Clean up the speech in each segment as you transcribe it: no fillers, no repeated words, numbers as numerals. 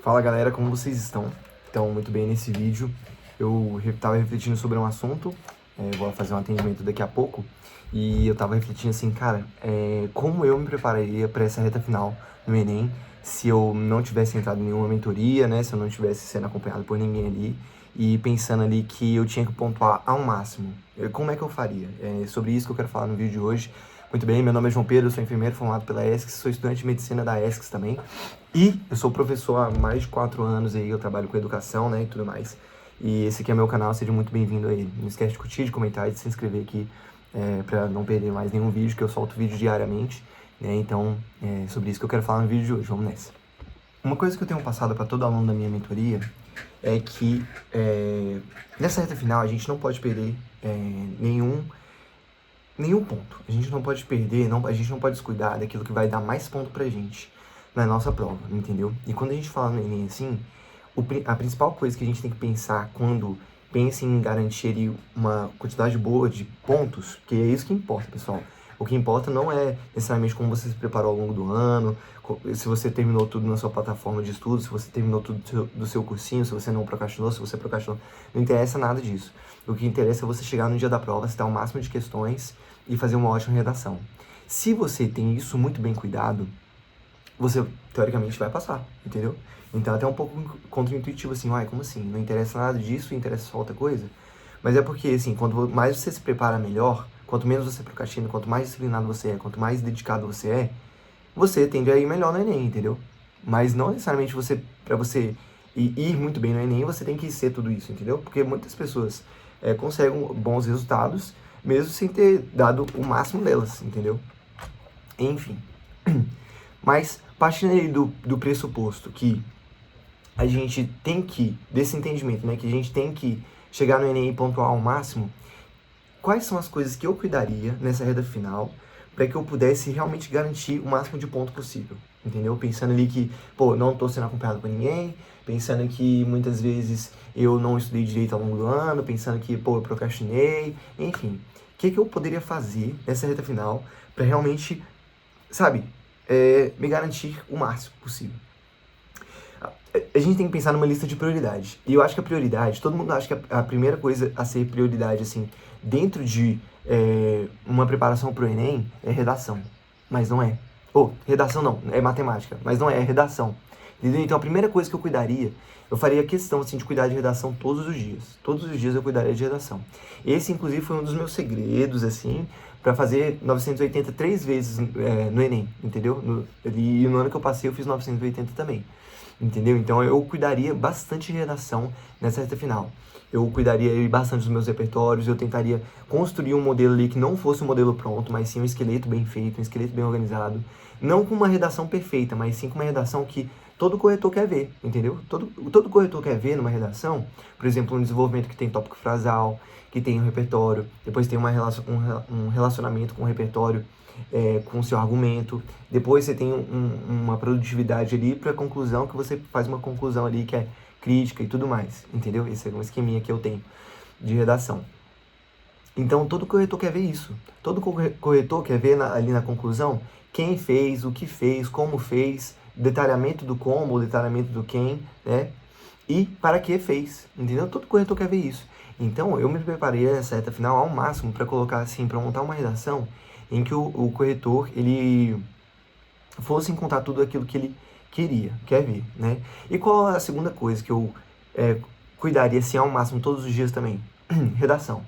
Fala galera, como vocês estão? Então, muito bem, nesse vídeo eu estava refletindo sobre um assunto, vou fazer um atendimento daqui a pouco, e eu estava refletindo assim, cara, como eu me prepararia para essa reta final no Enem se eu não tivesse entrado em nenhuma mentoria, né, se eu não tivesse sendo acompanhado por ninguém ali, e pensando ali que eu tinha que pontuar ao máximo. Como é que eu faria? É sobre isso que eu quero falar no vídeo de hoje. Muito bem, meu nome é João Pedro, eu sou enfermeiro formado pela ESCS, sou estudante de medicina da ESCS também. E eu sou professor há mais de 4 anos aí, eu trabalho com educação, né, e tudo mais. E esse aqui é meu canal, seja muito bem-vindo aí. Não esquece de curtir, de comentar e de se inscrever aqui, para não perder mais nenhum vídeo, que eu solto vídeo diariamente, né, então é sobre isso que eu quero falar no vídeo de hoje, vamos nessa. Uma coisa que eu tenho passado para todo aluno da minha mentoria é que nessa reta final a gente não pode perder nenhum ponto. A gente não pode perder, a gente não pode descuidar daquilo que vai dar mais ponto pra gente na nossa prova, entendeu? E quando a gente fala no Enem assim, a principal coisa que a gente tem que pensar quando pensa em garantir ali uma quantidade boa de pontos, que é isso que importa, pessoal. O que importa não é necessariamente como você se preparou ao longo do ano, se você terminou tudo na sua plataforma de estudo, se você terminou tudo do seu cursinho, se você não procrastinou, se você procrastinou. Não interessa nada disso. O que interessa é você chegar no dia da prova, citar o máximo de questões e fazer uma ótima redação. Se você tem isso muito bem cuidado, você teoricamente vai passar, entendeu? Então é até um pouco contra-intuitivo assim, uai, como assim? Não interessa nada disso, interessa só outra coisa? Mas é porque, assim, quanto mais você se prepara melhor, quanto menos você procrastina, quanto mais disciplinado você é, quanto mais dedicado você tende a ir melhor no Enem, entendeu? Mas não necessariamente pra você ir muito bem no Enem, você tem que ser tudo isso, entendeu? Porque muitas pessoas conseguem bons resultados, mesmo sem ter dado o máximo delas, entendeu? Enfim. Mas, partindo aí do pressuposto que a gente tem que, desse entendimento, né, que a gente tem que chegar no Enem e pontuar ao máximo, quais são as coisas que eu cuidaria nessa reta final para que eu pudesse realmente garantir o máximo de ponto possível, entendeu? Pensando ali que, pô, não estou sendo acompanhado por ninguém, pensando que muitas vezes eu não estudei direito ao longo do ano, pensando que, pô, eu procrastinei, enfim. O que eu poderia fazer nessa reta final para realmente, sabe, me garantir o máximo possível? A gente tem que pensar numa lista de prioridades. E eu acho que a prioridade, todo mundo acha que a primeira coisa a ser prioridade, assim, dentro de uma preparação para o Enem é redação. Mas não é. Redação não, é matemática. Mas não é redação. Entendeu? Então a primeira coisa que eu cuidaria, eu faria questão, assim, de cuidar de redação todos os dias. Todos os dias eu cuidaria de redação. Esse, inclusive, foi um dos meus segredos, assim, para fazer 980 3 vezes no Enem, entendeu? E no ano que eu passei eu fiz 980 também. Entendeu? Então eu cuidaria bastante de redação nessa reta final. Eu cuidaria bastante dos meus repertórios, eu tentaria construir um modelo ali que não fosse um modelo pronto, mas sim um esqueleto bem feito, um esqueleto bem organizado. Não com uma redação perfeita, mas sim com uma redação que todo corretor quer ver, entendeu? Todo corretor quer ver numa redação, por exemplo, um desenvolvimento que tem tópico frasal, que tem um repertório, depois tem um relacionamento com o repertório, com o seu argumento, depois você tem uma produtividade ali para conclusão, que você faz uma conclusão ali que é crítica e tudo mais, entendeu? Esse é um esqueminha que eu tenho de redação. Então, todo corretor quer ver isso. Todo corretor quer ver ali na conclusão quem fez, o que fez, como fez, detalhamento do como, detalhamento do quem, né? E para que fez, entendeu? Todo corretor quer ver isso. Então, eu me preparei nessa reta final ao máximo para colocar assim, para montar uma redação em que o corretor, ele fosse encontrar tudo aquilo que ele quer ver, né? E qual a segunda coisa que eu cuidaria assim ao máximo todos os dias também? Redação.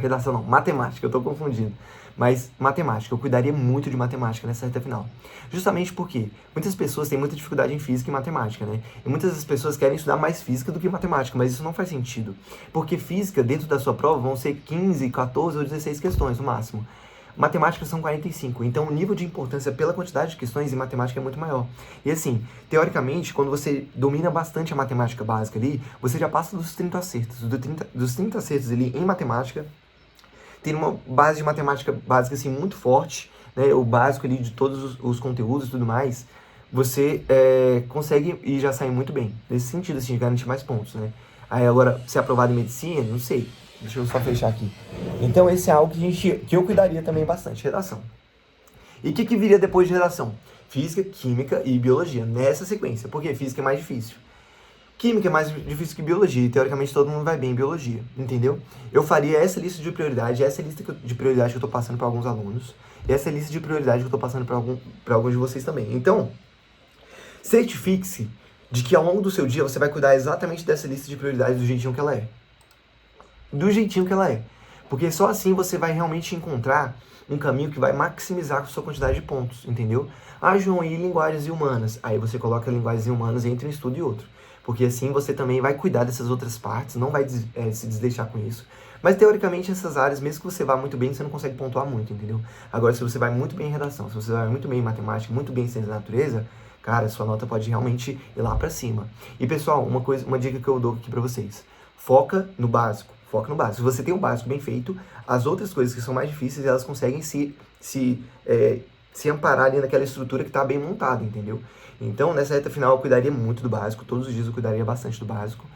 Redação não, matemática, eu tô confundindo. Mas matemática, eu cuidaria muito de matemática nessa reta final. Justamente porque muitas pessoas têm muita dificuldade em física e matemática, né? E muitas das pessoas querem estudar mais física do que matemática, mas isso não faz sentido. Porque física, dentro da sua prova, vão ser 15, 14 ou 16 questões no máximo. Matemática são 45, então o nível de importância pela quantidade de questões em matemática é muito maior. E assim, teoricamente, quando você domina bastante a matemática básica ali, você já passa dos 30 acertos. Dos 30 acertos ali em matemática, tem uma base de matemática básica assim muito forte, né? O básico ali de todos os conteúdos e tudo mais, você consegue e já sai muito bem. Nesse sentido, assim, de garantir mais pontos, né? Aí agora, ser aprovado em medicina, não sei. Deixa eu só fechar aqui. Então esse é algo que eu cuidaria também bastante, redação. E o que viria depois de redação? Física, Química e Biologia, nessa sequência. Porque Física é mais difícil. Química é mais difícil que Biologia, e teoricamente todo mundo vai bem em Biologia, entendeu? Eu faria essa lista de prioridade, essa lista de prioridade que eu tô passando para alguns alunos, e essa lista de prioridade que eu tô passando para alguns de vocês também. Então, certifique-se de que ao longo do seu dia você vai cuidar exatamente dessa lista de prioridades do jeitinho que ela é. Do jeitinho que ela é. Porque só assim você vai realmente encontrar um caminho que vai maximizar a sua quantidade de pontos, entendeu? Ah, João, e linguagens humanas? Aí você coloca linguagens humanas entre um estudo e outro. Porque assim você também vai cuidar dessas outras partes, não vai se desleixar com isso. Mas teoricamente essas áreas, mesmo que você vá muito bem, você não consegue pontuar muito, entendeu? Agora, se você vai muito bem em redação, se você vai muito bem em matemática, muito bem em ciência da natureza, cara, sua nota pode realmente ir lá pra cima. E pessoal, uma dica que eu dou aqui pra vocês. Foca no básico. Foca no básico. Se você tem o básico bem feito, as outras coisas que são mais difíceis, elas conseguem se amparar ali naquela estrutura que está bem montada, entendeu? Então, nessa reta final, eu cuidaria muito do básico. Todos os dias eu cuidaria bastante do básico.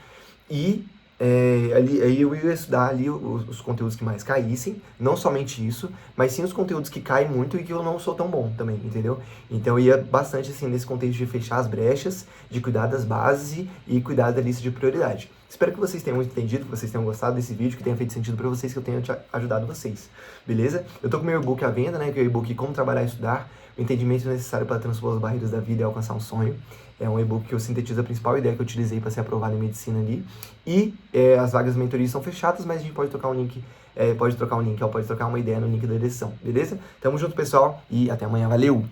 E aí eu ia estudar ali os conteúdos que mais caíssem. Não somente isso, mas sim os conteúdos que caem muito e que eu não sou tão bom também, entendeu? Então, eu ia bastante, assim, nesse contexto de fechar as brechas, de cuidar das bases e cuidar da lista de prioridade. Espero que vocês tenham entendido, que vocês tenham gostado desse vídeo, que tenha feito sentido para vocês, que eu tenha ajudado vocês, beleza? Eu tô com meu e-book à venda, né, que é o e-book Como Trabalhar e Estudar, o entendimento necessário para transpor as barreiras da vida e alcançar um sonho. É um e-book que eu sintetizo a principal ideia que eu utilizei para ser aprovado em medicina ali. E as vagas de mentoria são fechadas, mas a gente pode trocar um link, pode trocar uma ideia no link da descrição, beleza? Tamo junto, pessoal, e até amanhã. Valeu!